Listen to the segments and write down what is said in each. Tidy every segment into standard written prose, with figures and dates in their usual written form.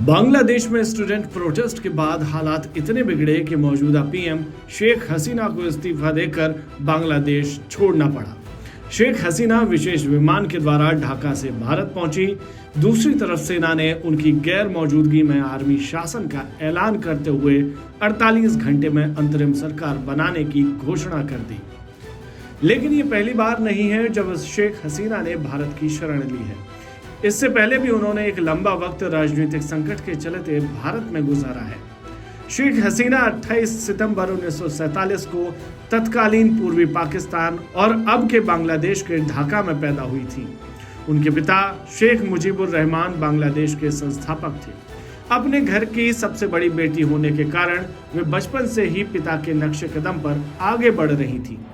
बांग्लादेश में student protest के बाद हालात इतने बिगड़े कि मौजूदा पीएम शेख हसीना को इस्तीफा देकर बांग्लादेश छोड़ना पड़ा। शेख हसीना विशेष विमान के द्वारा ढाका से भारत पहुंची। दूसरी तरफ सेना ने उनकी गैर मौजूदगी में आर्मी शासन का ऐलान करते हुए 48 घंटे में अंतरिम सरकार बनाने की घोषणा कर दी। लेकिन ये पहली बार नहीं है जब शेख हसीना ने भारत की शरण ली है। इससे पहले भी उन्होंने एक लंबा वक्त राजनीतिक संकट के चलते भारत में गुजारा है। शेख हसीना 28 सितंबर 1947 को तत्कालीन पूर्वी पाकिस्तान और अब के बांग्लादेश के ढाका में पैदा हुई थी। उनके पिता शेख मुजीबुर रहमान बांग्लादेश के संस्थापक थे। अपने घर की सबसे बड़ी बेटी होने के कारण वे बचपन से ही पिता के नक्शे कदम पर आगे बढ़ रही थी।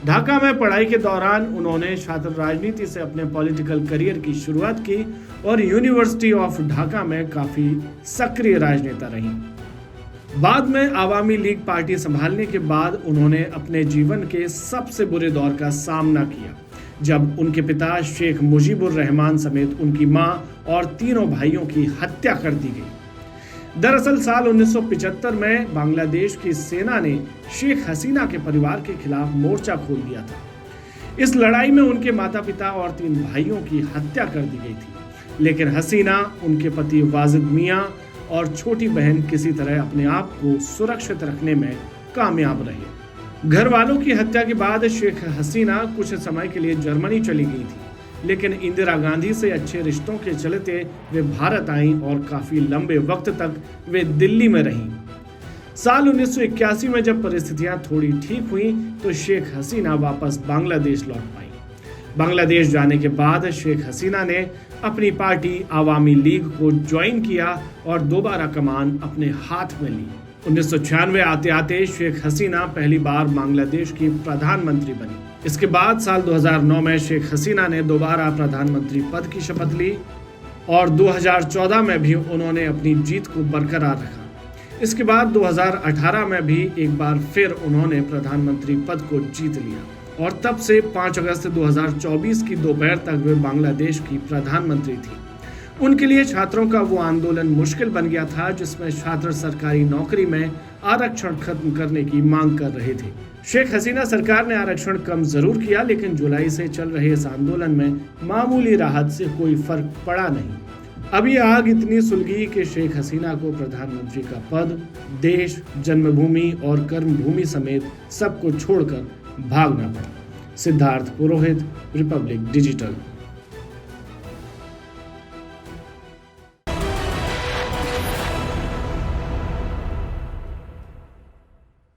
ढाका में पढ़ाई के दौरान उन्होंने छात्र राजनीति से अपने पॉलिटिकल करियर की शुरुआत की और यूनिवर्सिटी ऑफ ढाका में काफी सक्रिय राजनेता रही। बाद में आवामी लीग पार्टी संभालने के बाद उन्होंने अपने जीवन के सबसे बुरे दौर का सामना किया, जब उनके पिता शेख मुजीबुर रहमान समेत उनकी मां और तीनों भाइयों की हत्या कर दी गई। दरअसल साल 1975 में बांग्लादेश की सेना ने शेख हसीना के परिवार के खिलाफ मोर्चा खोल दिया था। इस लड़ाई में उनके माता पिता और 3 भाइयों की हत्या कर दी गई थी, लेकिन हसीना, उनके पति वाजिद मियां और छोटी बहन किसी तरह अपने आप को सुरक्षित रखने में कामयाब रहे। घर वालों की हत्या के बाद शेख हसीना कुछ समय के लिए जर्मनी चली गई थी, लेकिन इंदिरा गांधी से अच्छे रिश्तों के चलते वे भारत आईं और काफी लंबे वक्त तक वे दिल्ली में रहीं। साल 1981 में जब परिस्थितियां थोड़ी ठीक हुई तो शेख हसीना वापस बांग्लादेश लौट पाई। बांग्लादेश जाने के बाद शेख हसीना ने अपनी पार्टी आवामी लीग को ज्वाइन किया और दोबारा कमान अपने हाथ में ली। 1996 आते आते शेख हसीना पहली बार बांग्लादेश की प्रधानमंत्री बनी। इसके बाद साल 2009 में शेख हसीना ने दोबारा प्रधानमंत्री पद की शपथ ली और 2014 में भी उन्होंने अपनी जीत को बरकरार रखा। इसके बाद 2018 में भी एक बार फिर उन्होंने प्रधानमंत्री पद को जीत लिया और तब से 5 अगस्त 2024 की दोपहर तक वे बांग्लादेश की प्रधानमंत्री थी। उनके लिए छात्रों का वो आंदोलन मुश्किल बन गया था जिसमें छात्र सरकारी नौकरी में आरक्षण खत्म करने की मांग कर रहे थे। शेख हसीना सरकार ने आरक्षण कम जरूर किया, लेकिन जुलाई से चल रहे इस आंदोलन में मामूली राहत से कोई फर्क पड़ा नहीं। अब ये आग इतनी सुलगी कि शेख हसीना को प्रधानमंत्री का पद, देश, जन्मभूमि और कर्मभूमि समेत सब कुछ छोड़कर भागना पड़ा। सिद्धार्थ पुरोहित, रिपब्लिक डिजिटल।